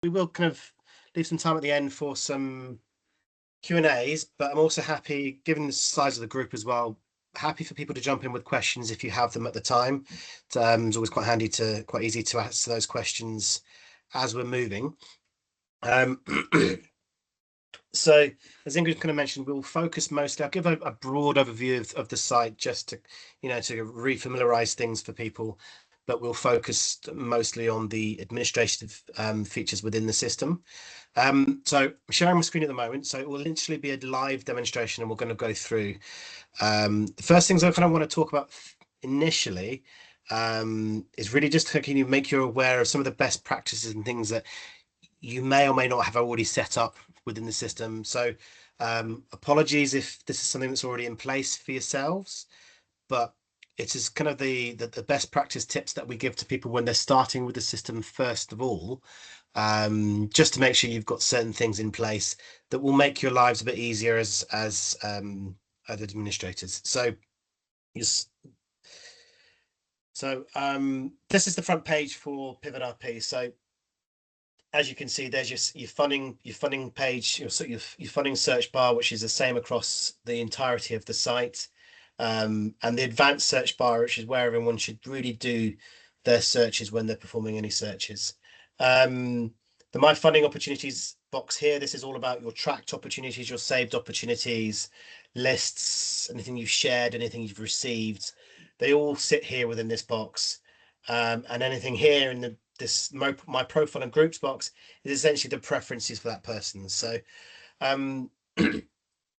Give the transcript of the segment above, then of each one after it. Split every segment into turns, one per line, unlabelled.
We will kind of leave some time at the end for some Q&As, but I'm also happy, given the size of the group as well, happy for people to jump in with questions if you have them at the time. It's always quite easy to answer those questions as we're moving. Um, So, as Ingrid kind of mentioned, we'll focus mostly. I'll give a broad overview of the site just to, to refamiliarize things for people, but we'll focus mostly on the administrative features within the system. So, I'm sharing my screen at the moment. So, it will literally be a live demonstration, and we're going to go through. The first things I kind of want to talk about initially is really just can you make you aware of some of the best practices and things that you may or may not have already set up within the system. So apologies if this is something that's already in place for yourselves, but it is kind of the best practice tips that we give to people when they're starting with the system first of all, just to make sure you've got certain things in place that will make your lives a bit easier as administrators. So yes. So this is the front page for Pivot RP. So as you can see, there's your funding page, your funding search bar, which is the same across the entirety of the site, and the advanced search bar, which is where everyone should really do their searches when they're performing any searches. The My Funding Opportunities box here, this is all about your tracked opportunities, your saved opportunities, lists, anything you've shared, anything you've received. They all sit here within this box. And anything here in this my profile and groups box is essentially the preferences for that person. So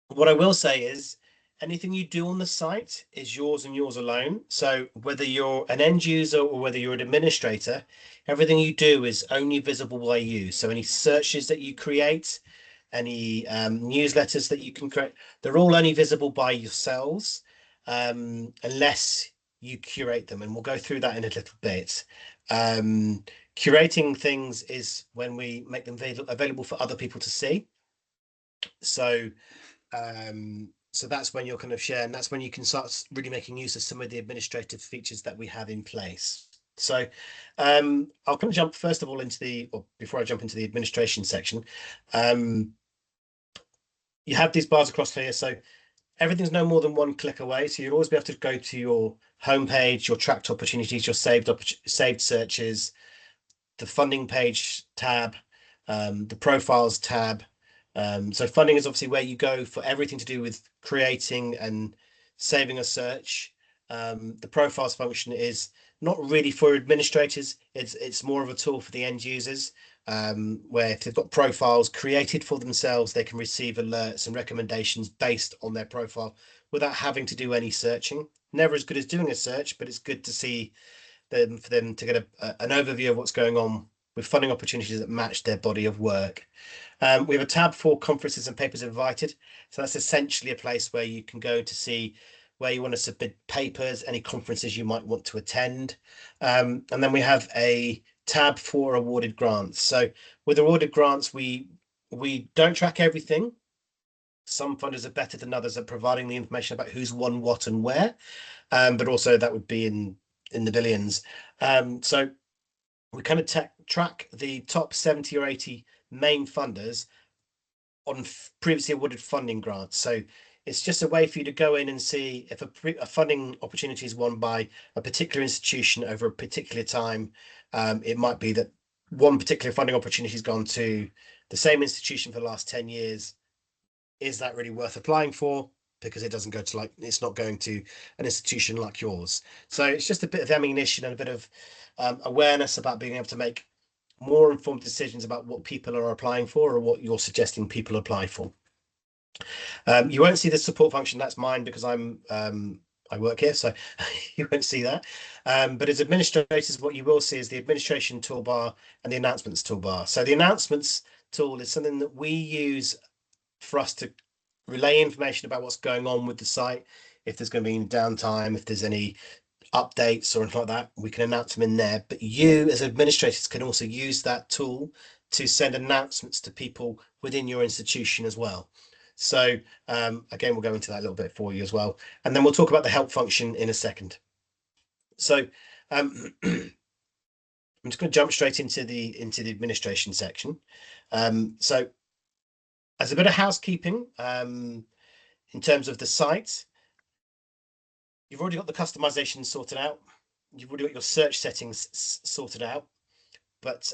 what I will say is anything you do on the site is yours and yours alone. So whether you're an end user or whether you're an administrator, everything you do is only visible by you. So any searches that you create, any newsletters that you can create, they're all only visible by yourselves, unless you curate them. And we'll go through that in a little bit. Curating things is when we make them available for other people to see. So so that's when you're kind of sharing, that's when you can start really making use of some of the administrative features that we have in place. So I'll kind of jump first of all or before I jump into the administration section, you have these bars across here. So everything's no more than one click away. So you'll always be able to go to your homepage, your tracked opportunities, your saved searches, the funding page tab, the profiles tab. So funding is obviously where you go for everything to do with creating and saving a search. The profiles function is not really for administrators. It's more of a tool for the end users, where if they've got profiles created for themselves, they can receive alerts and recommendations based on their profile without having to do any searching. Never as good as doing a search, but it's good to see for them to get an overview of what's going on with funding opportunities that match their body of work. We have a tab for conferences and papers invited. So that's essentially a place where you can go to see where you want to submit papers, any conferences you might want to attend. And then we have a tab for awarded grants. So with awarded grants, we don't track everything. Some funders are better than others at providing the information about who's won what and where, but also that would be in the billions. So we kind of track the top 70 or 80 main funders on previously awarded funding grants. So it's just a way for you to go in and see if a funding opportunity is won by a particular institution over a particular time. It might be that one particular funding opportunity has gone to the same institution for the last 10 years. Is that really worth applying for? Because it doesn't go to it's not going to an institution like yours. So it's just a bit of ammunition and a bit of awareness about being able to make more informed decisions about what people are applying for or what you're suggesting people apply for. You won't see the support function. That's mine because I work here, so you won't see that. But as administrators, what you will see is the administration toolbar and the announcements toolbar. So the announcements tool is something that we use for us to relay information about what's going on with the site. If there's going to be any downtime, if there's any updates or anything like that, we can announce them in there. But you as administrators can also use that tool to send announcements to people within your institution as well. So again, we'll go into that a little bit for you as well. And then we'll talk about the help function in a second. So I'm just going to jump straight into the administration section. So as a bit of housekeeping, in terms of the site, you've already got the customization sorted out. You've already got your search settings sorted out, but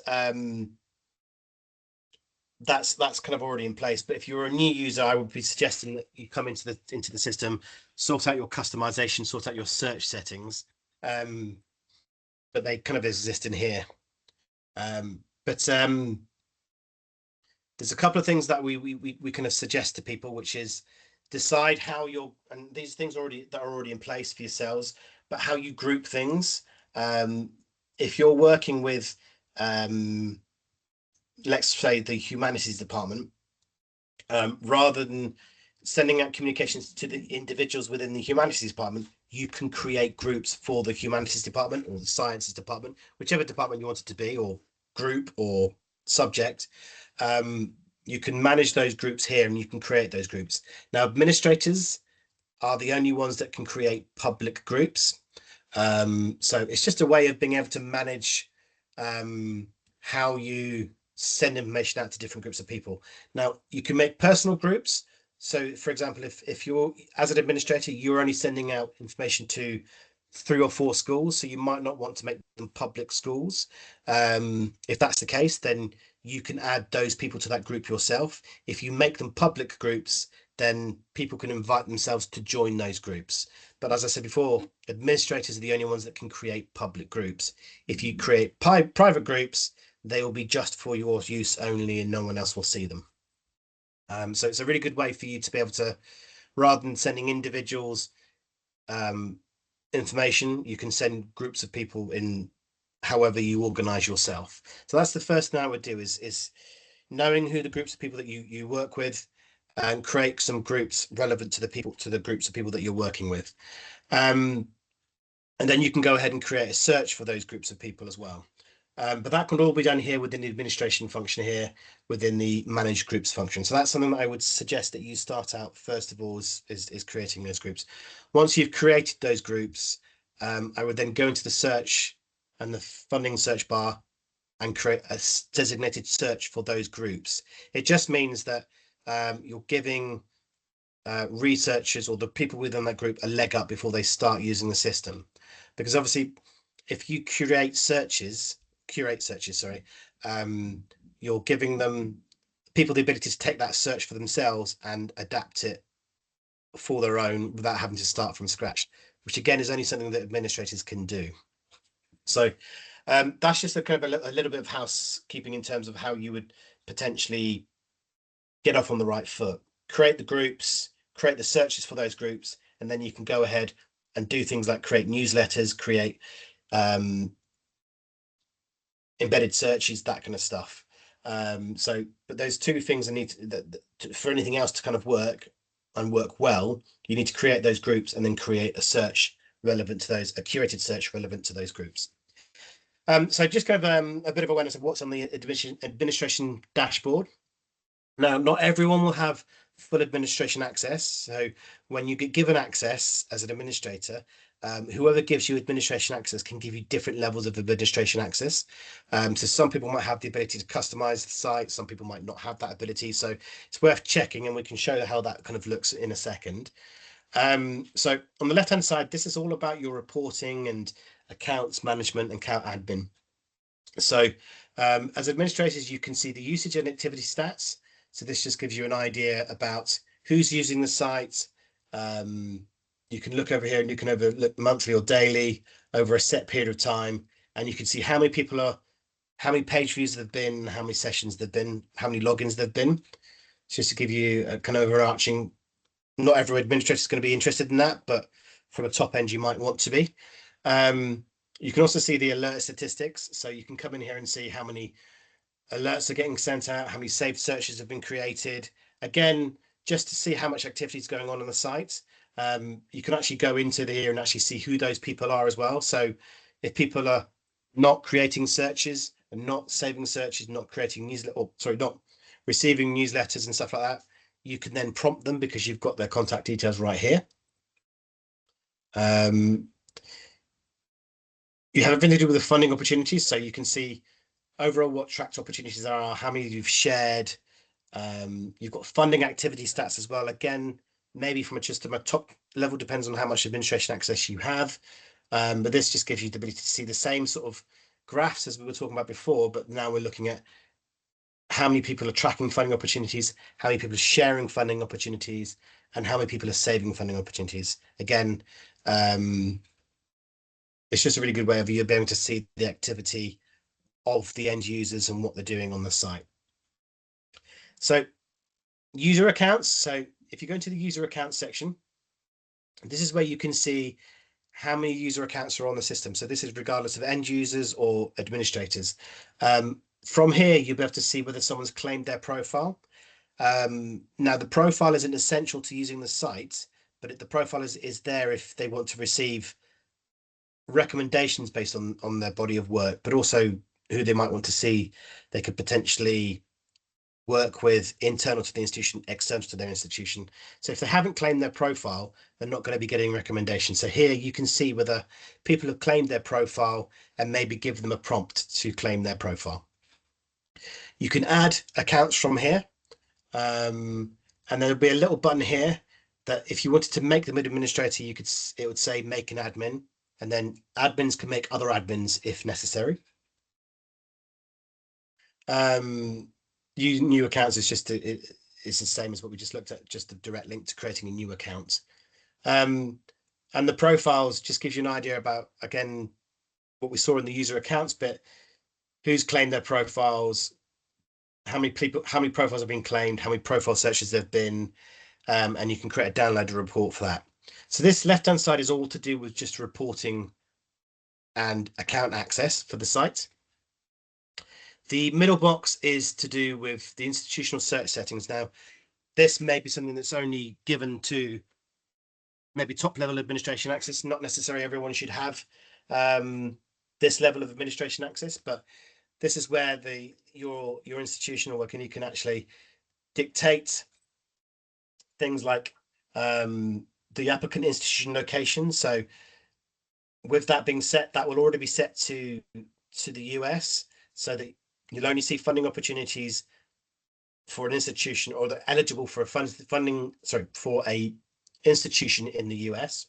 that's kind of already in place. But if you're a new user, I would be suggesting that you come into the system, sort out your customization, sort out your search settings. Um, but they kind of exist in here. But there's a couple of things that we kind of suggest to people, which is decide how you're, and these things already that are already in place for yourselves, but how you group things. Um, if you're working with, um, let's say, the humanities department, rather than sending out communications to the individuals within the humanities department, you can create groups for the humanities department or the sciences department, whichever department you want it to be, or group or subject. Um, you can manage those groups here and you can create those groups. Now, administrators are the only ones that can create public groups. So it's just a way of being able to manage um, how you send information out to different groups of people. Now, you can make personal groups. So, for example, if you're as an administrator, you're only sending out information to 3 or 4 schools, so you might not want to make them public schools. If that's the case, then you can add those people to that group yourself. If you make them public groups, then people can invite themselves to join those groups. But as I said before, administrators are the only ones that can create public groups. If you create private groups, they will be just for your use only and no one else will see them. So it's a really good way for you to be able to, rather than sending individuals um, information, you can send groups of people in however you organize yourself. So that's the first thing I would do is knowing who the groups of people that you work with and create some groups relevant to the groups of people that you're working with. Um, and then you can go ahead and create a search for those groups of people as well. But that can all be done here within the administration function here within the manage groups function. So that's something that I would suggest that you start out first of all is creating those groups. Once you've created those groups, I would then go into the search and the funding search bar and create a designated search for those groups. It just means that you're giving researchers or the people within that group a leg up before they start using the system. Because obviously, if you curate searches, sorry, you're giving them people the ability to take that search for themselves and adapt it for their own without having to start from scratch, which again is only something that administrators can do. So that's just a kind of a little bit of housekeeping in terms of how you would potentially get off on the right foot, create the groups, create the searches for those groups, and then you can go ahead and do things like create newsletters, create um, embedded searches, that kind of stuff. But those two things for anything else to kind of work and work well, you need to create those groups and then create a search relevant to those, a curated search relevant to those groups. So just kind of a bit of awareness of what's on the administration dashboard. Now, not everyone will have full administration access. So when you get given access as an administrator, whoever gives you administration access can give you different levels of administration access. So some people might have the ability to customize the site. Some people might not have that ability. So it's worth checking and we can show how that kind of looks in a second. So on the left-hand side, this is all about your reporting and accounts management and account admin. So as administrators, you can see the usage and activity stats. So this just gives you an idea about who's using the site. You can look over here and you can look monthly or daily over a set period of time. And you can see how many people are, how many page views there've been, how many sessions there've been, how many logins there've been. Just to give you a kind of overarching, not every administrator is going to be interested in that, but from a top end, you might want to be. You can also see the alert statistics. So you can come in here and see how many alerts are getting sent out, how many saved searches have been created. Again, just to see how much activity is going on the site. You can actually go into here and actually see who those people are as well. So if people are not creating searches and not saving searches, not creating not receiving newsletters and stuff like that, you can then prompt them because you've got their contact details right here. You have everything to do with the funding opportunities, so you can see overall what tracked opportunities there are, how many you've shared. You've got funding activity stats as well. Again, maybe from just a top level, depends on how much administration access you have. But this just gives you the ability to see the same sort of graphs as we were talking about before, but now we're looking at how many people are tracking funding opportunities, how many people are sharing funding opportunities, and how many people are saving funding opportunities. Again, it's just a really good way of you being able to see the activity of the end users and what they're doing on the site. So user accounts. So if you go into the user accounts section, this is where you can see how many user accounts are on the system. So this is regardless of end users or administrators. From here, you'll be able to see whether someone's claimed their profile. Now, the profile isn't essential to using the site, but the profile is there if they want to receive recommendations based on their body of work, but also who they might want to see. They could potentially work with internal to the institution, external to their institution. So if they haven't claimed their profile, they're not going to be getting recommendations. So here you can see whether people have claimed their profile and maybe give them a prompt to claim their profile. You can add accounts from here. And there'll be a little button here that if you wanted to make them an administrator, it would say make an admin, and then admins can make other admins if necessary. New accounts is just it's the same as what we just looked at, just a direct link to creating a new account. And the profiles just gives you an idea about, again, what we saw in the user accounts bit, who's claimed their profiles, how many profiles have been claimed, how many profile searches there've been, and you can create a download report for that. So this left-hand side is all to do with just reporting and account access for the site. The middle box is to do with the institutional search settings. Now, this may be something that's only given to maybe top level administration access. Not necessarily everyone should have this level of administration access, but this is where your institutional work, and you can actually dictate things like the applicant institution location. So with that being set, that will already be set to the US, so that you'll only see funding opportunities for an institution, or they're eligible for a for a institution in the US.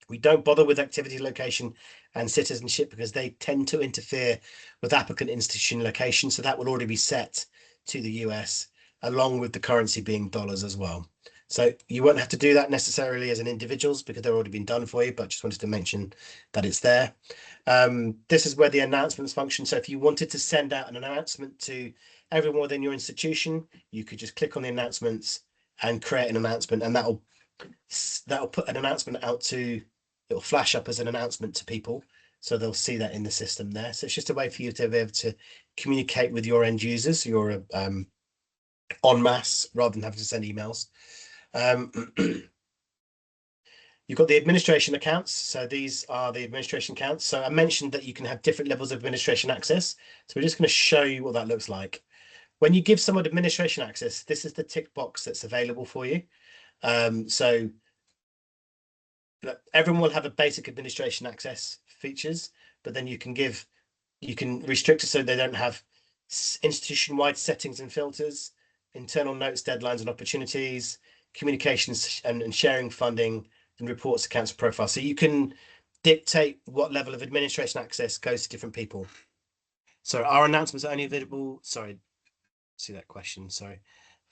We don't bother with activity location and citizenship because they tend to interfere with applicant institution location. So that will already be set to the US, along with the currency being dollars as well. So you won't have to do that necessarily as an individuals because they're already been done for you, but just wanted to mention that it's there. This is where the announcements function. So if you wanted to send out an announcement to everyone within your institution, you could just click on the announcements and create an announcement, and that'll put an announcement out to, it'll flash up as an announcement to people. So they'll see that in the system there. So it's just a way for you to be able to communicate with your end users, your en masse, rather than having to send emails. You've got the administration accounts. So these are the administration accounts. So I mentioned that you can have different levels of administration access. So we're just going to show you what that looks like. When you give someone administration access, this is the tick box that's available for you. So everyone will have a basic administration access features, but then you can restrict it so they don't have institution-wide settings and filters, internal notes, deadlines, and opportunities, communications and sharing funding, and reports, accounts, and profiles. So you can dictate what level of administration access goes to different people. So our announcements are only available. Sorry, see that question. Sorry.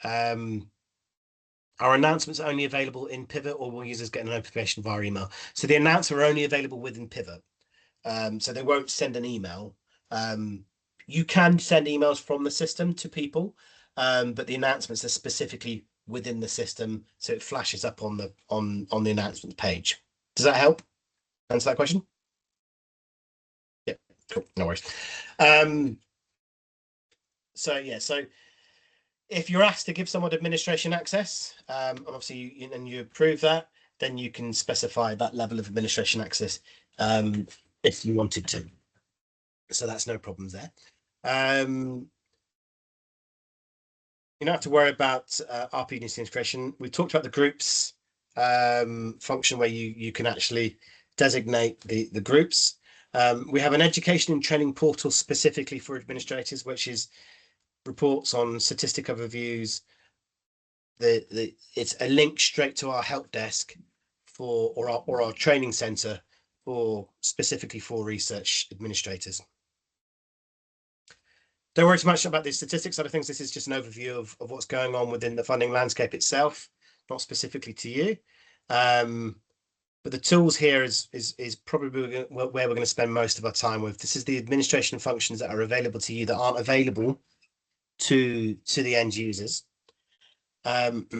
Our announcements are only available in Pivot, or will users get a notification via email? So the announcements are only available within Pivot. So they won't send an email. You can send emails from the system to people, but the announcements are specifically within the system, so it flashes up on the announcement page. Does that help answer that question? Yeah, cool. No worries. So if you're asked to give someone administration access, obviously you approve that, then you can specify that level of administration access if you wanted to. So that's no problems there. You don't have to worry about RP integration. We talked about the groups function where you can actually designate the groups. We have an education and training portal specifically for administrators, which is reports on statistic overviews. It's a link straight to our help desk or our training center for specifically for research administrators. Don't worry too much about the statistics side of things. This is just an overview of what's going on within the funding landscape itself, not specifically to you. But the tools here is probably where we're going to spend most of our time with. This is the administration functions that are available to you that aren't available to the end users. The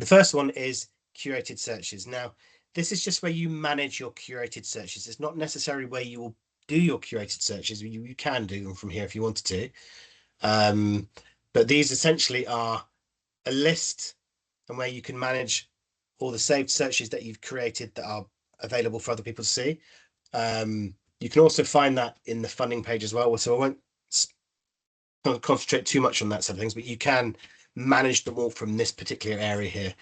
first one is curated searches. Now, this is just where you manage your curated searches. It's not necessarily where you will do your curated searches. You can do them from here if you wanted to. But these essentially are a list and where you can manage all the saved searches that you've created that are available for other people to see. You can also find that in the funding page as well. So I won't concentrate too much on that side of things, but you can manage them all from this particular area here.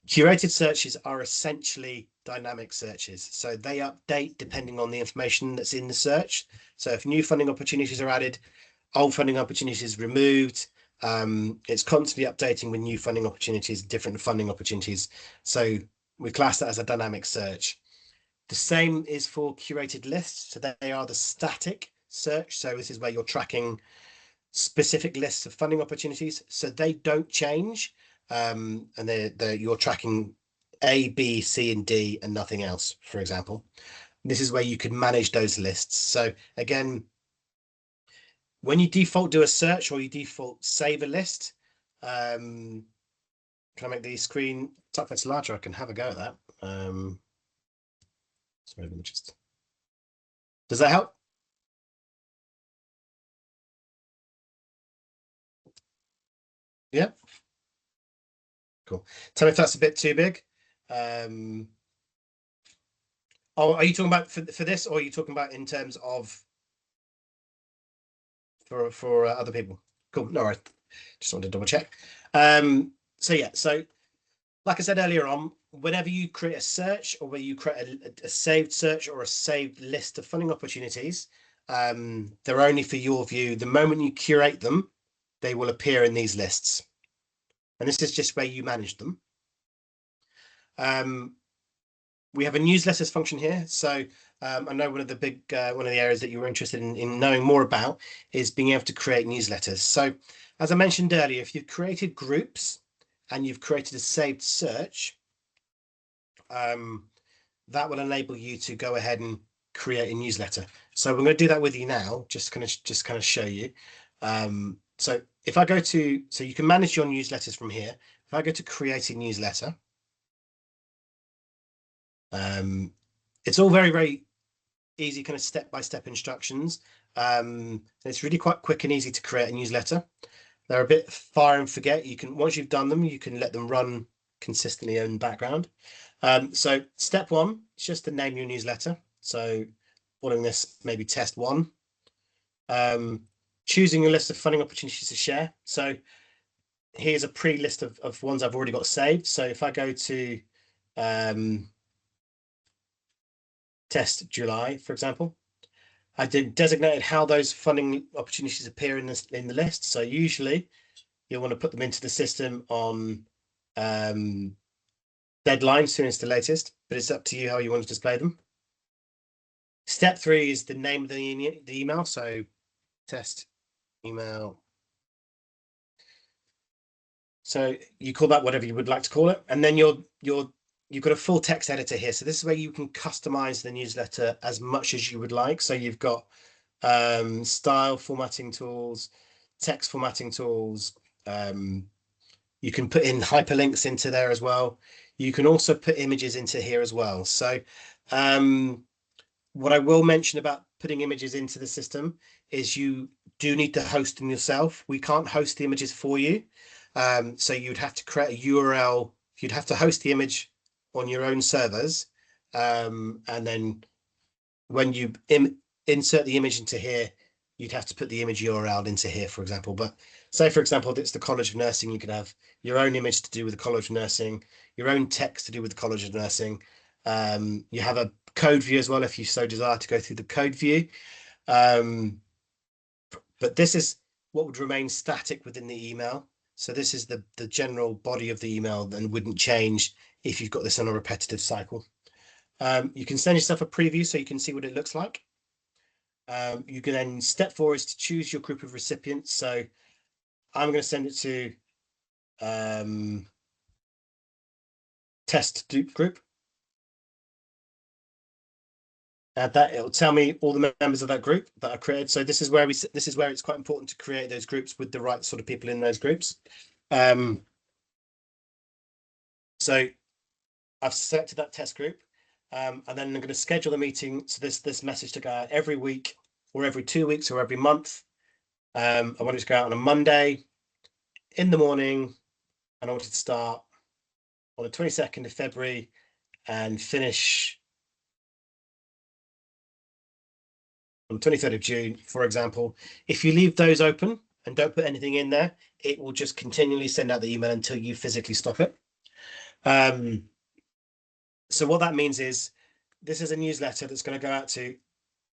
Curated searches are essentially dynamic searches. So they update depending on the information that's in the search. So if new funding opportunities are added, old funding opportunities removed, it's constantly updating with new funding opportunities, different funding opportunities. So we class that as a dynamic search. The same is for curated lists. So they are the static search. So this is where you're tracking specific lists of funding opportunities. So they don't change. And you're tracking A, B, C, and D and nothing else, for example. This is where you can manage those lists. So again, when you default do a search or you default save a list, can I make the screen type that's larger? I can have a go at that. So maybe just does that help? Yeah, cool. Tell me if that's a bit too big. Oh, are you talking about for this, or are you talking about in terms of for other people? Cool. No, I just wanted to double check. So yeah, so like I said earlier on, whenever you create a search or where you create a saved search or a saved list of funding opportunities, they're only for your view. The moment you curate them, they will appear in these lists. And this is just where you manage them. We have a newsletters function here. So I know one of the areas that you were interested in knowing more about is being able to create newsletters. So as I mentioned earlier, if you've created groups and you've created a saved search, that will enable you to go ahead and create a newsletter. So we're going to do that with you now, just kind of show you. So if I go to, so you can manage your newsletters from here. If I go to create a newsletter, it's all very, very easy, kind of step-by-step instructions. It's really quite quick and easy to create a newsletter. They're a bit fire and forget. You can, once you've done them, you can let them run consistently in the background. So step one is just to name your newsletter. So calling this maybe test one. Choosing a list of funding opportunities to share. So here's a pre-list of ones I've already got saved. So if I go to test July, for example, I designated how those funding opportunities appear in the list. So usually you'll want to put them into the system on deadline soonest to latest, but it's up to you how you want to display them. Step 3 is the name of the email. So test email. So you call that whatever you would like to call it, and then you've got a full text editor here. So this is where you can customize the newsletter as much as you would like. So you've got style formatting tools, text formatting tools. You can put in hyperlinks into there as well. You can also put images into here as well. So what I will mention about putting images into the system is you do need to host them yourself. We can't host the images for you. So you'd have to create a URL. You'd have to host the image on your own servers. And then when you insert the image into here, you'd have to put the image URL into here, for example. But say, for example, it's the College of Nursing. You could have your own image to do with the College of Nursing, your own text to do with the College of Nursing. You have a code view as well if you so desire to go through the code view. But this is what would remain static within the email. So this is the general body of the email and wouldn't change if you've got this on a repetitive cycle. You can send yourself a preview so you can see what it looks like. You can then step 4 is to choose your group of recipients. So I'm going to send it to test group. Add that, it'll tell me all the members of that group that I created. So this is where it's quite important to create those groups with the right sort of people in those groups. So I've selected that test group, and then I'm going to schedule the meeting. So this message to go out every week or every 2 weeks or every month. I want it to go out on a Monday in the morning, and I want it to start on the 22nd of February and finish on the 23rd of June, for example. If you leave those open and don't put anything in there, it will just continually send out the email until you physically stop it. So what that means is this is a newsletter that's going to go out to,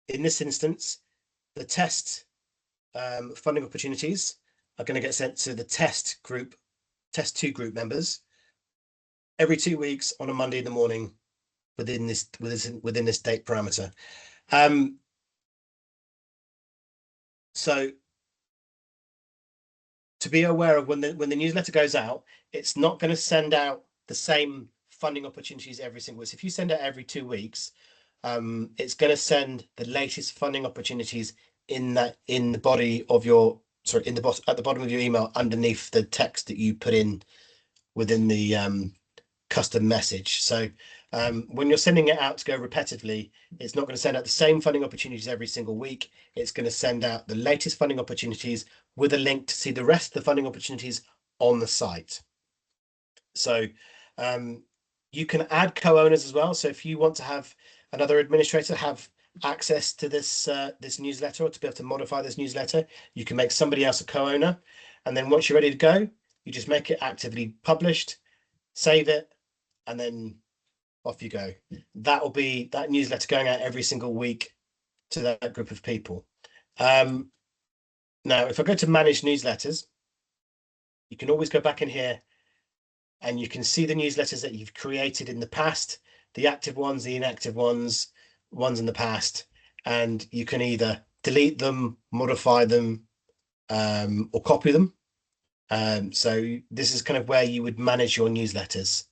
in this instance, the test funding opportunities are going to get sent to the test 2 group members every 2 weeks on a Monday in the morning within this date parameter. So to be aware of when the newsletter goes out, it's not going to send out the same funding opportunities every single week. So if you send it every 2 weeks, it's going to send the latest funding opportunities in the body of your at the bottom of your email underneath the text that you put in within the custom message. So when you're sending it out to go repetitively, it's not going to send out the same funding opportunities every single week. It's going to send out the latest funding opportunities with a link to see the rest of the funding opportunities on the site. So you can add co-owners as well. So if you want to have another administrator have access to this newsletter, or to be able to modify this newsletter, you can make somebody else a co-owner. And then once you're ready to go, you just make it actively published, save it, and then off you go. That will be that newsletter going out every single week to that group of people. Now, if I go to manage newsletters, you can always go back in here and you can see the newsletters that you've created in the past, the active ones, the inactive ones in the past, and you can either delete them, modify them, or copy them. So this is kind of where you would manage your newsletters.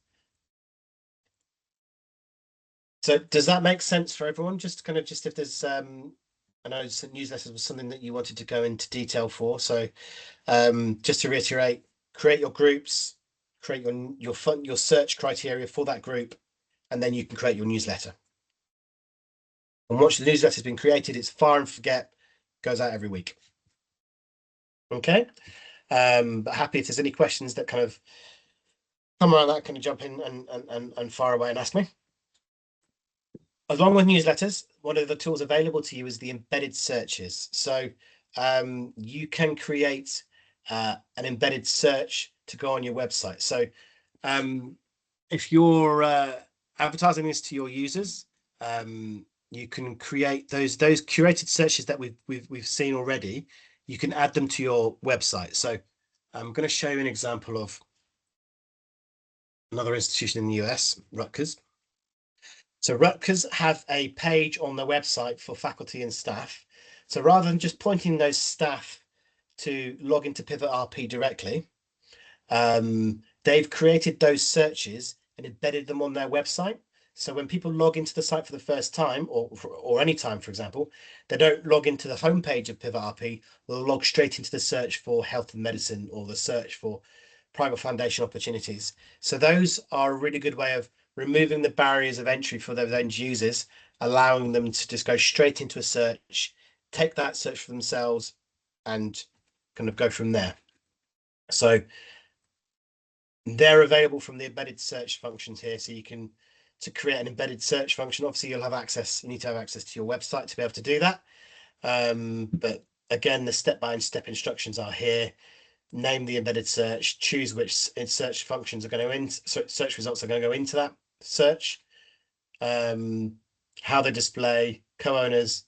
So does that make sense for everyone? Just if there's I know newsletters was something that you wanted to go into detail for. So just to reiterate, create your groups, create your search criteria for that group, and then you can create your newsletter. And once the newsletter has been created, it's fire and forget, goes out every week. Okay. But happy if there's any questions that kind of come around that, kind of jump in and fire away and ask me. Along with newsletters, one of the tools available to you is the embedded searches. So you can create an embedded search to go on your website. So if you're advertising this to your users, you can create those curated searches that we've seen already. You can add them to your website. So I'm going to show you an example of another institution in the US, Rutgers. So Rutgers have a page on their website for faculty and staff. So rather than just pointing those staff to log into Pivot RP directly, they've created those searches and embedded them on their website. So when people log into the site for the first time, or any time, for example, they don't log into the homepage of Pivot RP. They'll log straight into the search for health and medicine or the search for private foundation opportunities. So those are a really good way of removing the barriers of entry for those end users, allowing them to just go straight into a search, take that search for themselves, and kind of go from there. So they're available from the embedded search functions here. So you can, to create an embedded search function, obviously you'll have access, you need to have access to your website to be able to do that. But again, the step-by-step instructions are here. Name the embedded search, choose which search functions are going to search results are going to go into that search, and how they display, co-owners,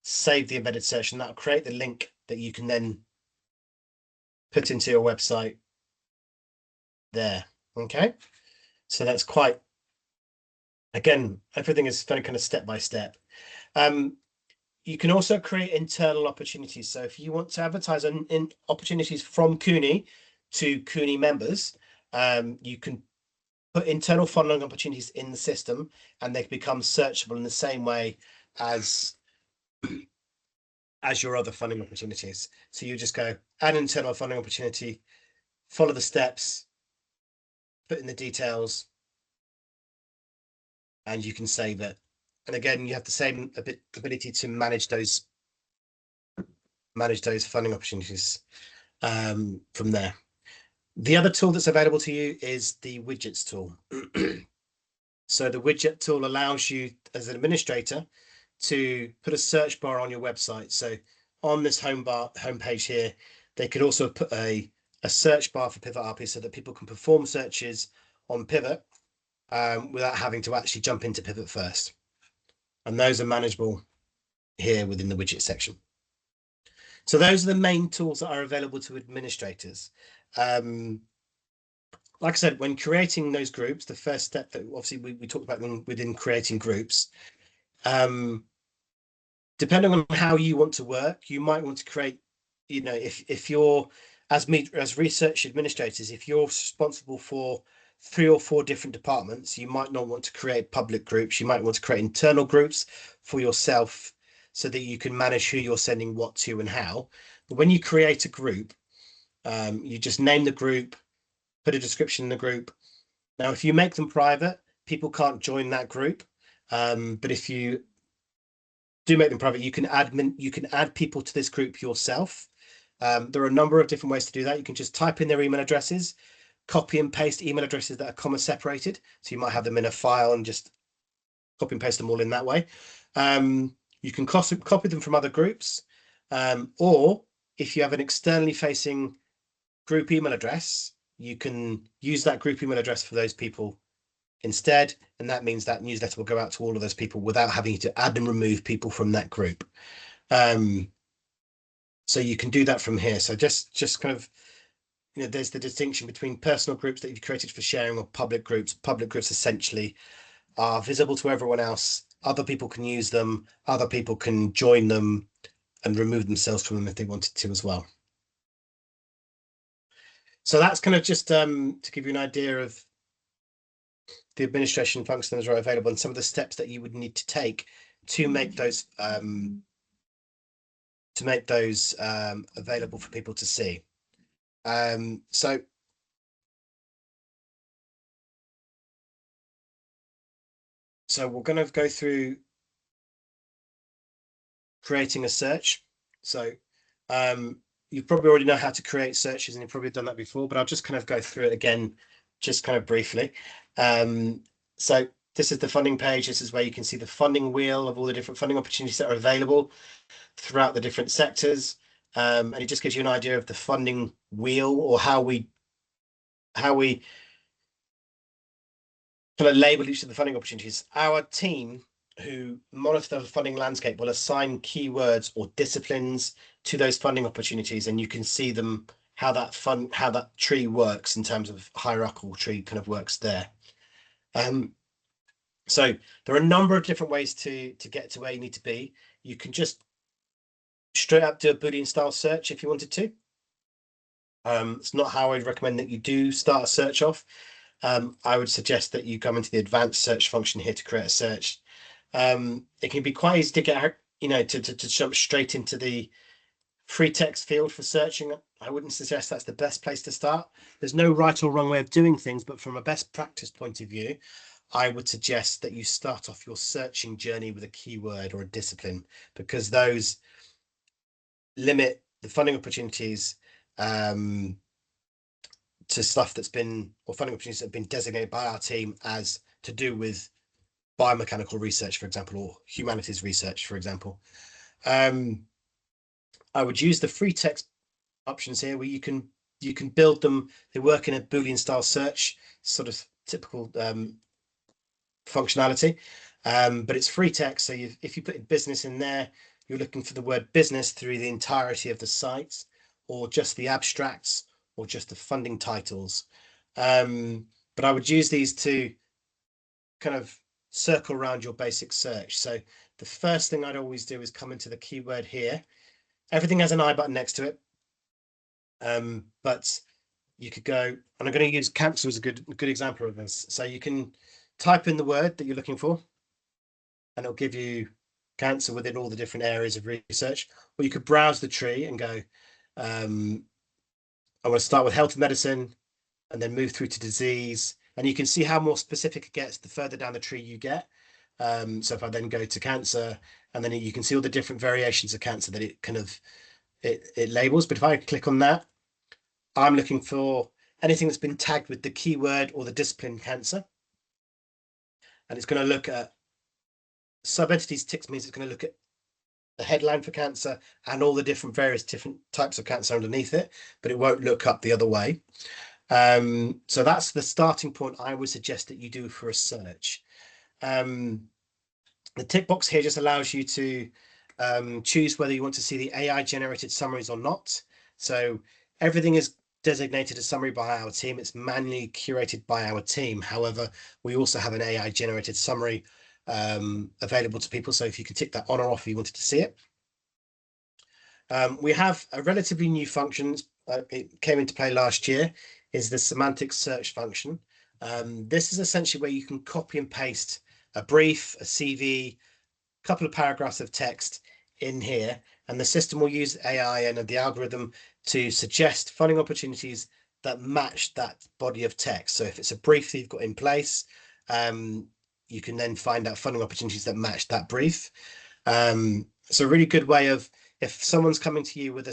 save the embedded search, and that'll create the link that you can then put into your website there. Okay, so that's quite, again, everything is very kind of step by step. You can also create internal opportunities. So if you want to advertise in opportunities from CUNY to CUNY members, you can put internal funneling opportunities in the system, and they become searchable in the same way as your other funding opportunities. So you just go add internal funding opportunity, follow the steps, put in the details, and you can save it. And again, you have the same ability to manage those funding opportunities from there. The other tool that's available to you is the widgets tool. So the widget tool allows you as an administrator to put a search bar on your website. So on this homepage here, they could also put a search bar for Pivot RP so that people can perform searches on Pivot without having to actually jump into Pivot first. And those are manageable here within the widget section. So those are the main tools that are available to administrators. Like I said, when creating those groups, the first step that obviously we talked about within creating groups, depending on how you want to work, you might want to create, if you're, as research administrators, if you're responsible for 3 or 4 different departments, you might not want to create public groups. You might want to create internal groups for yourself so that you can manage who you're sending what to and how. But when you create a group, you just name the group, put a description in the group. Now, if you make them private, people can't join that group. But if you do make them private, you can add people to this group yourself. There are a number of different ways to do that. You can just type in their email addresses, copy and paste email addresses that are comma separated. So you might have them in a file and just copy and paste them all in that way. You can copy them from other groups, or if you have an externally facing group email address, you can use that group email address for those people instead, and that means that newsletter will go out to all of those people without having to add and remove people from that group. So you can do that from here. So just kind of, there's the distinction between personal groups that you've created for sharing or public groups. Public groups essentially are visible to everyone else. Other people can use them. Other people can join them and remove themselves from them if they wanted to as well. So that's kind of just to give you an idea of the administration functions that are available and some of the steps that you would need to take to make those available for people to see. So we're going to go through creating a search. So you probably already know how to create searches and you've probably done that before, but I'll just kind of go through it again, just kind of briefly. So this is the funding page. This is where you can see the funding wheel of all the different funding opportunities that are available throughout the different sectors. And it just gives you an idea of the funding wheel, or how we kind of label each of the funding opportunities. Our team who monitor the funding landscape will assign keywords or disciplines to those funding opportunities, and you can see them, how that tree works in terms of hierarchical tree kind of works there. So there are a number of different ways to get to where you need to be. You can just straight up do a Boolean style search if you wanted to. It's not how I'd recommend that you do start a search off. I would suggest that you come into the advanced search function here to create a search. It can be quite easy to get, to jump straight into the free text field for searching. I wouldn't suggest that's the best place to start. There's no right or wrong way of doing things, but from a best practice point of view, I would suggest that you start off your searching journey with a keyword or a discipline, because those limit the funding opportunities to stuff that's been, or funding opportunities that have been designated by our team as to do with biomechanical research, for example, or humanities research, for example. I would use the free text options here, where you can build them. They work in a Boolean style search, sort of typical functionality. but it's free text. So if you put business in there, you're looking for the word business through the entirety of the site, or just the abstracts, or just the funding titles. But I would use these to kind of circle around your basic search. So the first thing I'd always do is come into the keyword here. Everything has an I button next to it. But you could go, and I'm going to use cancer as a good example of this. So you can type in the word that you're looking for, and it'll give you cancer within all the different areas of research. Or you could browse the tree and go, I want to start with health and medicine, and then move through to disease. And you can see how more specific it gets the further down the tree you get. So if I then go to cancer, and then you can see all the different variations of cancer that it kind of it labels. But if I click on that, I'm looking for anything that's been tagged with the keyword or the discipline cancer. And it's going to look at sub-entities. Ticks means it's going to look at the headline for cancer and all the various different types of cancer underneath it, but it won't look up the other way. So that's the starting point I would suggest that you do for a search. The tick box here just allows you to choose whether you want to see the AI generated summaries or not. So everything is designated a summary by our team. It's manually curated by our team. However, we also have an AI generated summary available to people. So if you could tick that on or off if you wanted to see it. We have a relatively new function. It came into play last year, is the semantic search function. This is essentially where you can copy and paste a brief, a CV, a couple of paragraphs of text in here, and the system will use AI and the algorithm to suggest funding opportunities that match that body of text. So if it's a brief that you've got in place, you can then find out funding opportunities that match that brief. It's a really good way of, if someone's coming to you with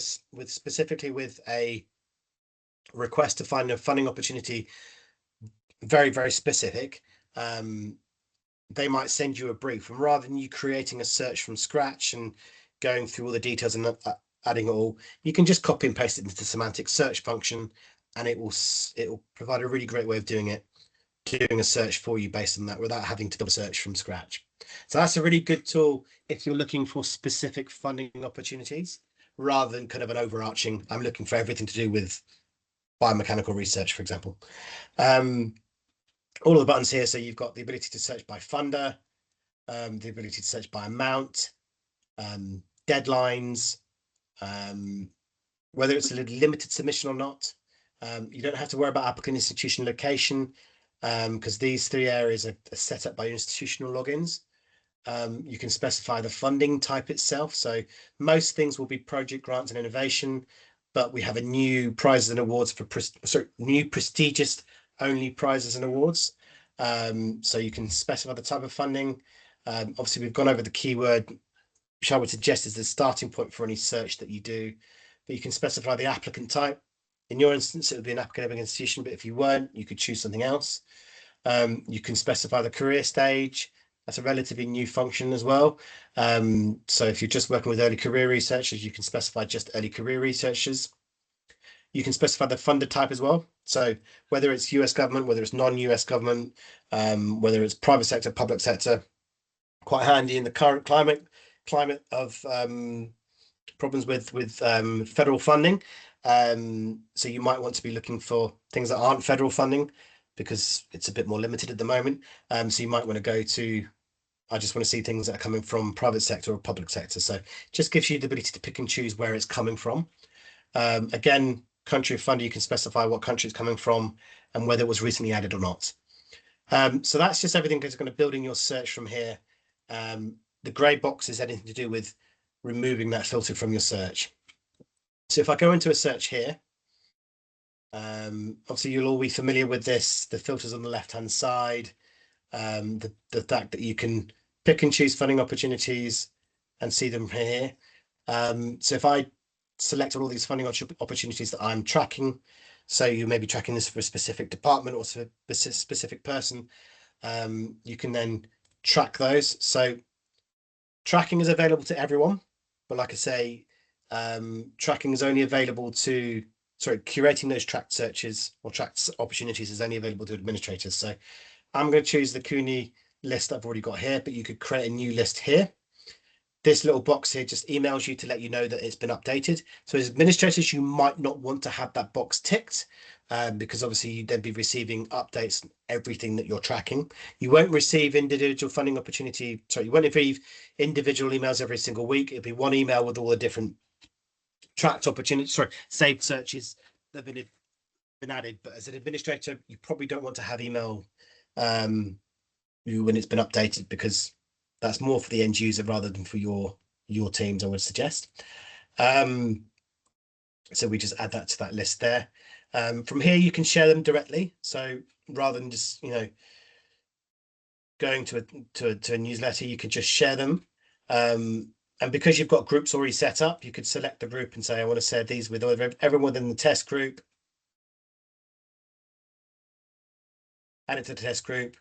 specifically with a request to find a funding opportunity, very, very specific, they might send you a brief, and rather than you creating a search from scratch and going through all the details and adding it all, you can just copy and paste it into the semantic search function, and it will provide a really great way of doing a search for you based on that without having to do a search from scratch. So that's a really good tool if you're looking for specific funding opportunities rather than kind of an overarching, I'm looking for everything to do with biomechanical research, for example. All of the buttons here, so you've got the ability to search by funder, the ability to search by amount, deadlines, whether it's a limited submission or not. You don't have to worry about applicant institution location, because these three areas are set up by institutional logins. You can specify the funding type itself. So most things will be project grants and innovation, but we have a new prizes and awards for new prestigious only prizes and awards. So you can specify the type of funding. Obviously, we've gone over the keyword, which I would suggest is the starting point for any search that you do. But you can specify the applicant type. In your instance, it would be an academic institution, but if you weren't, you could choose something else. You can specify the career stage. That's a relatively new function as well. So if you're just working with early career researchers, you can specify just early career researchers. You can specify the funder type as well. So whether it's US government, whether it's non-US government, whether it's private sector, public sector, quite handy in the current climate of problems with federal funding. So you might want to be looking for things that aren't federal funding because it's a bit more limited at the moment. So you might want to go to, I just want to see things that are coming from private sector or public sector. So it just gives you the ability to pick and choose where it's coming from. Again, country of funder, you can specify what country it's coming from and whether it was recently added or not. So that's just everything that's going to building your search from here. The grey box is anything to do with removing that filter from your search. So if I go into a search here, obviously you'll all be familiar with this, the filters on the left-hand side, the fact that you can pick and choose funding opportunities and see them here. So if I select all these funding opportunities that I'm tracking, so you may be tracking this for a specific department or for a specific person, you can then track those. So tracking is available to everyone, but like I say, tracking is only available to, curating those tracked searches or tracked opportunities is only available to administrators. So I'm going to choose the CUNY list I've already got here, but you could create a new list here. This little box here just emails you to let you know that it's been updated. So as administrators, you might not want to have that box ticked because obviously you'd then be receiving updates, everything that you're tracking. You won't receive individual funding opportunity. Sorry, you won't receive individual emails every single week. It'll be one email with all the different tracked opportunities, sorry, saved searches that have been added. But as an administrator, you probably don't want to have email when it's been updated because that's more for the end user rather than for your teams, I would suggest. So we just add that to that list there. From here, you can share them directly. So rather than just going to a newsletter, you could just share them. And because you've got groups already set up, you could select the group and say, I want to share these with everyone within the test group. Add it to the test group,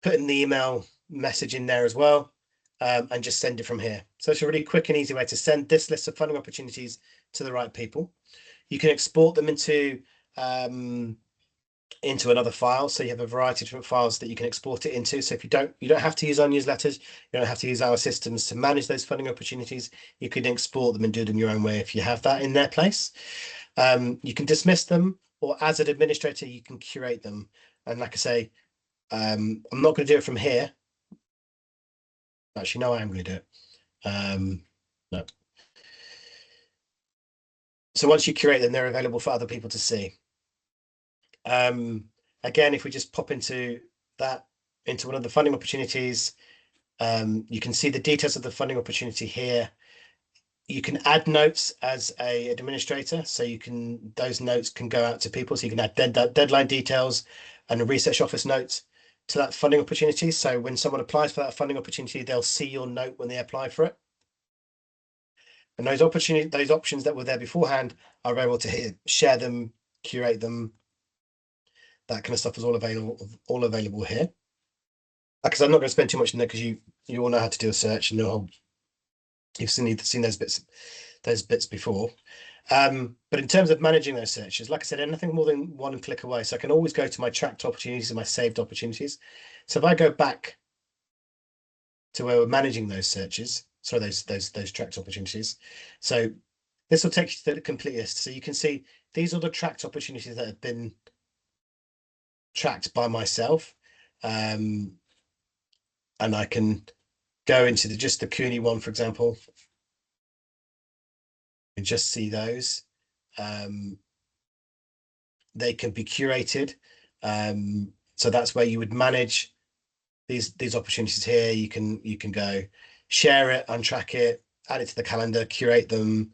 put in the email message in there as well, and just send it from here. So it's a really quick and easy way to send this list of funding opportunities to the right people. You can export them into another file. So you have a variety of different files that you can export it into. So if you don't have to use our newsletters, you don't have to use our systems to manage those funding opportunities. You can export them and do them your own way if you have that in their place. You can dismiss them, or as an administrator, you can curate them. And like I say, I'm not going to do it from here. Actually, no, I am going to do it. No. So once you curate them, they're available for other people to see. Again, if we just pop into one of the funding opportunities, you can see the details of the funding opportunity here. You can add notes as a administrator, so those notes can go out to people. So you can add deadline details and a research office note to that funding opportunity. So when someone applies for that funding opportunity, they'll see your note when they apply for it. And those options that were there beforehand are able to share them, curate them. That kind of stuff is all available here. Because I'm not going to spend too much in there because you all know how to do a search and you've seen those bits before. But in terms of managing those searches, like I said, anything more than one click away. So I can always go to my tracked opportunities and my saved opportunities. So if I go back to where we're managing those searches, sorry, those tracked opportunities. So this will take you to the complete list. So you can see these are the tracked opportunities that have been tracked by myself. And I can go into just the CUNY one, for example, and just see those. They can be curated. So that's where you would manage these opportunities here. You can go share it, untrack it, add it to the calendar, curate them,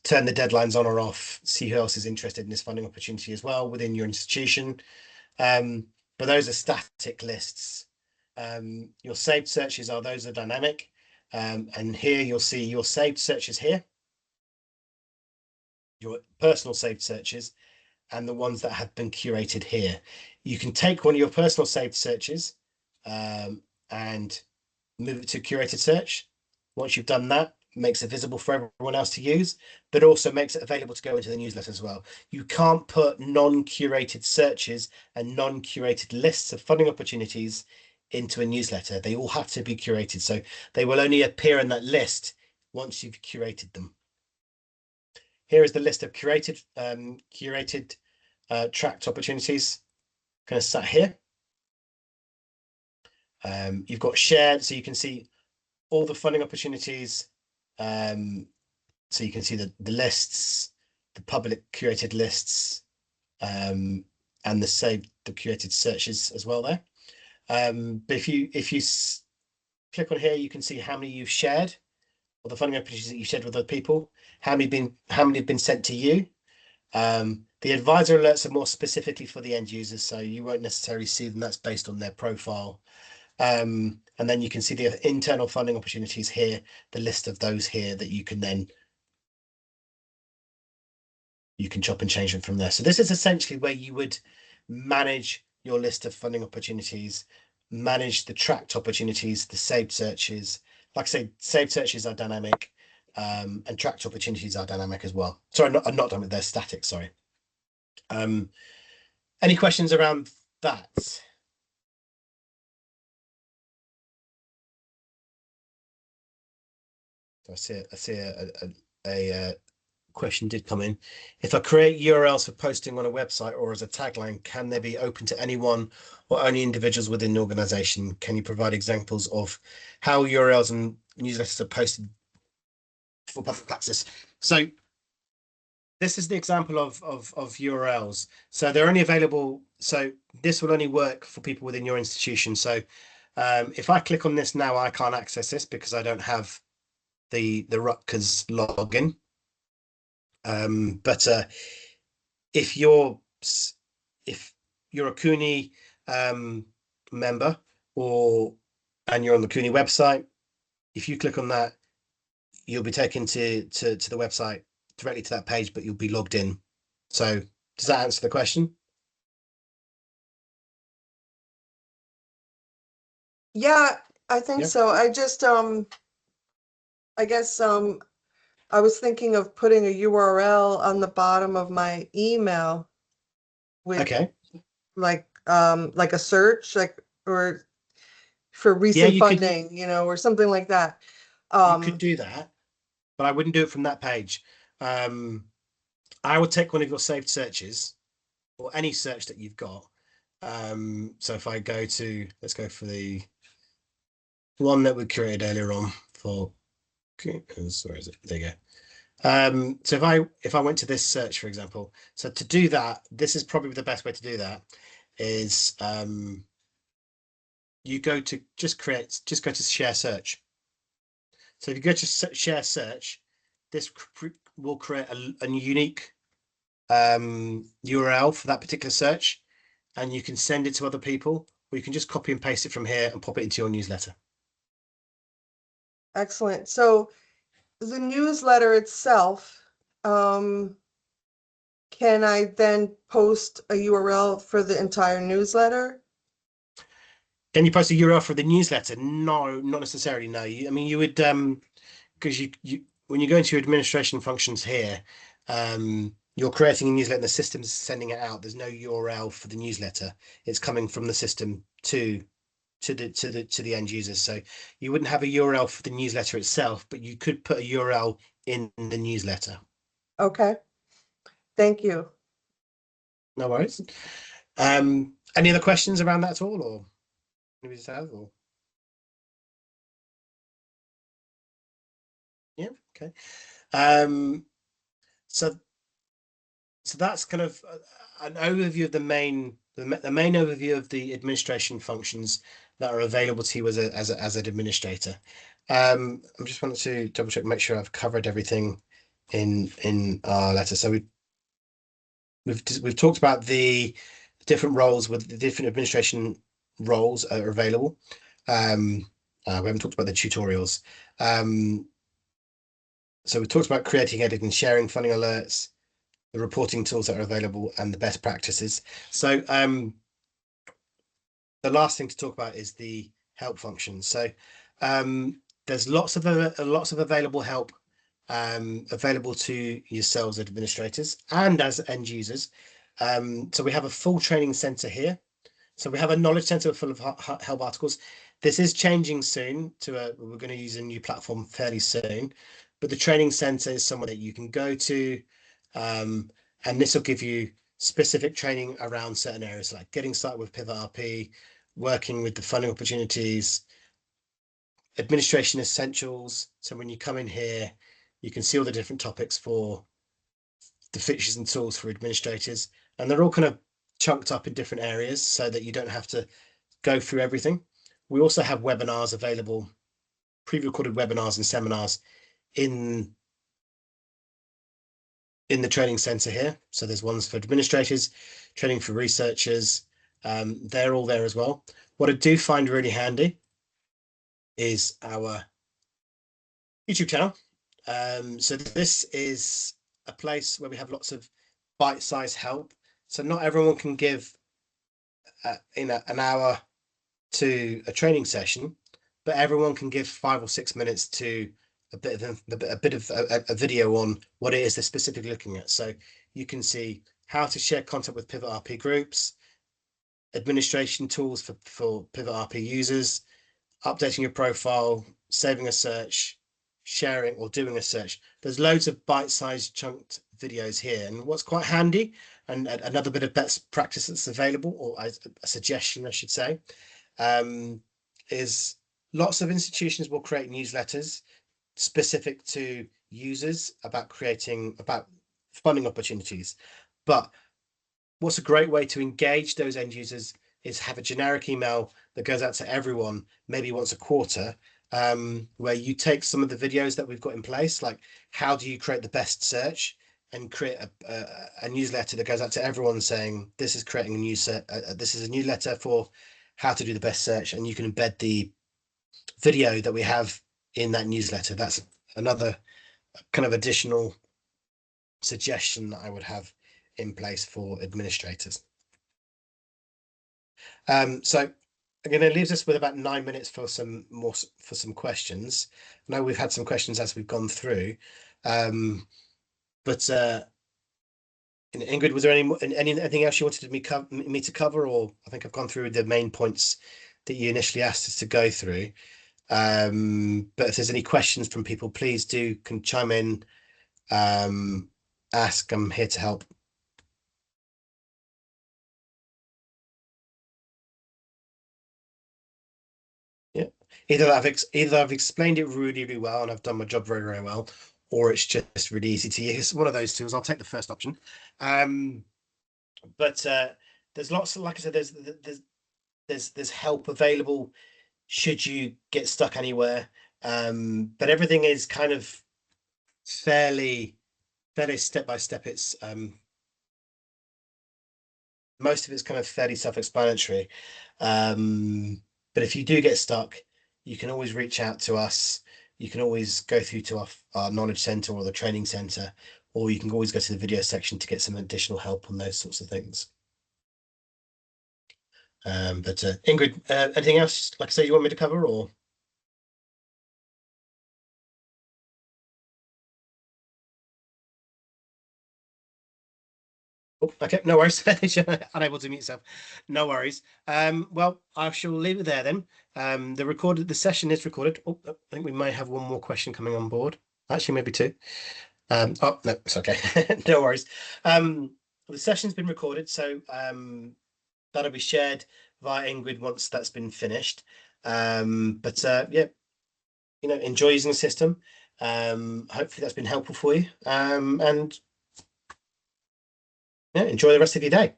turn the deadlines on or off, see who else is interested in this funding opportunity as well within your institution. But those are static lists. Your saved searches those are dynamic. And here you'll see your saved searches here, your personal saved searches, and the ones that have been curated here. You can take one of your personal saved searches and move it to curated search. Once you've done that, makes it visible for everyone else to use, but also makes it available to go into the newsletter as well. You can't put non-curated searches and non-curated lists of funding opportunities into a newsletter. They all have to be curated. So they will only appear in that list once you've curated them. Here is the list of curated tracked opportunities kind of sat here. You've got shared, so you can see all the funding opportunities. So you can see the lists, the public curated lists, and the curated searches as well there. But if you click on here, you can see how many you've shared, or the funding opportunities that you've shared with other people, how many have been sent to you. The advisor alerts are more specifically for the end users, so you won't necessarily see them. That's based on their profile. And then you can see the internal funding opportunities here, the list of those here that you can chop and change them from there. So this is essentially where you would manage your list of funding opportunities, manage the tracked opportunities, the saved searches. Like I say, saved searches are dynamic, and tracked opportunities are dynamic as well. Sorry, not dynamic, they're static, sorry. Any questions around that? I see a question did come in. If I create URLs for posting on a website or as a tagline, can they be open to anyone or only individuals within the organization? Can you provide examples of how URLs and newsletters are posted for public access? So this is the example of URLs. So they're only available. So this will only work for people within your institution. So if I click on this now, I can't access this because I don't have the Rutgers login. But if you're if you're a CUNY member and you're on the CUNY website, if you click on that, you'll be taken to the website directly to that page, but you'll be logged in. So does that answer the question?
Yeah, I think
Yeah.
so. I just I guess I was thinking of putting a URL on the bottom of my email with
Okay.
like a search, like, or for
Yeah,
recent funding, or something like that.
you could
Um,
do that, but I wouldn't do it from that page. Um, I would take one of your saved searches or any search that you've got. So if I go to, let's go for the one that we created earlier on for, where is it? There you go. So if I went to this search, for example, so to do that, this is probably the best way to do that is you go to just go to share search. So if you go to share search, this will create a unique URL for that particular search, and you can send it to other people, or you can just copy and paste it from here and pop it into your newsletter.
Excellent. So the newsletter itself, um, can I then post a URL for the entire newsletter?
Can you post a URL for the newsletter? No, not necessarily. No, I mean you would because you when you go into your administration functions here, you're creating a newsletter and the system's sending it out. There's no URL for the newsletter. It's coming from the system to the end users. So you wouldn't have a URL for the newsletter itself, but you could put a URL in the newsletter.
Okay, thank you.
No worries. Any other questions around that at all, or maybe just have, or yeah, okay. Um, so that's kind of an overview of the main overview of the administration functions that are available to you as an administrator. I'm just wanted to double check, make sure I've covered everything in our letter. So we've talked about the different roles with the different administration roles are available. We haven't talked about the tutorials. So we talked about creating, editing, sharing, funding alerts, the reporting tools that are available, and the best practices. So the last thing to talk about is the help function. So there's lots of available help available to yourselves as administrators and as end users. So we have a full training center here. So we have a knowledge center full of help articles. This is changing soon we're going to use a new platform fairly soon, but the training center is somewhere that you can go to, and this will give you specific training around certain areas like getting started with Pivot RP, working with the funding opportunities, administration essentials. So when you come in here, you can see all the different topics for the features and tools for administrators, and they're all kind of chunked up in different areas so that you don't have to go through everything. We also have webinars available, pre-recorded webinars and seminars in the training center here. So there's ones for administrators, training for researchers. They're all there as well. What I do find really handy is our YouTube channel. So this is a place where we have lots of bite-sized help. So not everyone can give an hour to a training session, but everyone can give 5 or 6 minutes to a video on what it is they're specifically looking at. So you can see how to share content with Pivot RP groups, administration tools for Pivot RP users, updating your profile, saving a search, sharing or doing a search. There's loads of bite-sized chunked videos here. And what's quite handy, and another bit of best practice that's available, or a suggestion, I should say, um, is lots of institutions will create newsletters specific to users about funding opportunities. But what's a great way to engage those end users is have a generic email that goes out to everyone, maybe once a quarter, where you take some of the videos that we've got in place, like how do you create the best search, and create a newsletter that goes out to everyone saying this is creating a new this is a newsletter for how to do the best search, and you can embed the video that we have in that newsletter. That's another kind of additional suggestion that I would have in place for administrators. So again, it leaves us with about 9 minutes for some questions. I know we've had some questions as we've gone through, but Ingrid, was there anything else you wanted me to cover, or I think I've gone through the main points that you initially asked us to go through. But if there's any questions from people, please can chime in, ask. I'm here to help. Yeah, either I've explained it really, really well and I've done my job very, very well, or it's just really easy to use. One of those two. I'll take the first option. But there's lots of, like I said, there's help available should you get stuck anywhere. But everything is kind of fairly step by step. It's most of it's kind of fairly self-explanatory. But if you do get stuck, you can always reach out to us. You can always go through to our knowledge center or the training center, or you can always go to the video section to get some additional help on those sorts of things. But Ingrid, anything else, like I say, you want me to cover, or? Oh, okay, no worries. Unable to mute yourself. No worries. Well, I shall leave it there then. The session is recorded. Oh, I think we may have one more question coming on board. Actually, maybe two. Oh, no, it's okay. No worries. The session's been recorded, so that'll be shared via Ingrid once that's been finished. But yeah, enjoy using the system. Hopefully that's been helpful for you. And yeah, enjoy the rest of your day.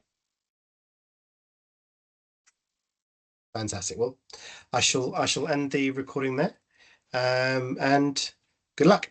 Fantastic. Well, I shall end the recording there. And good luck.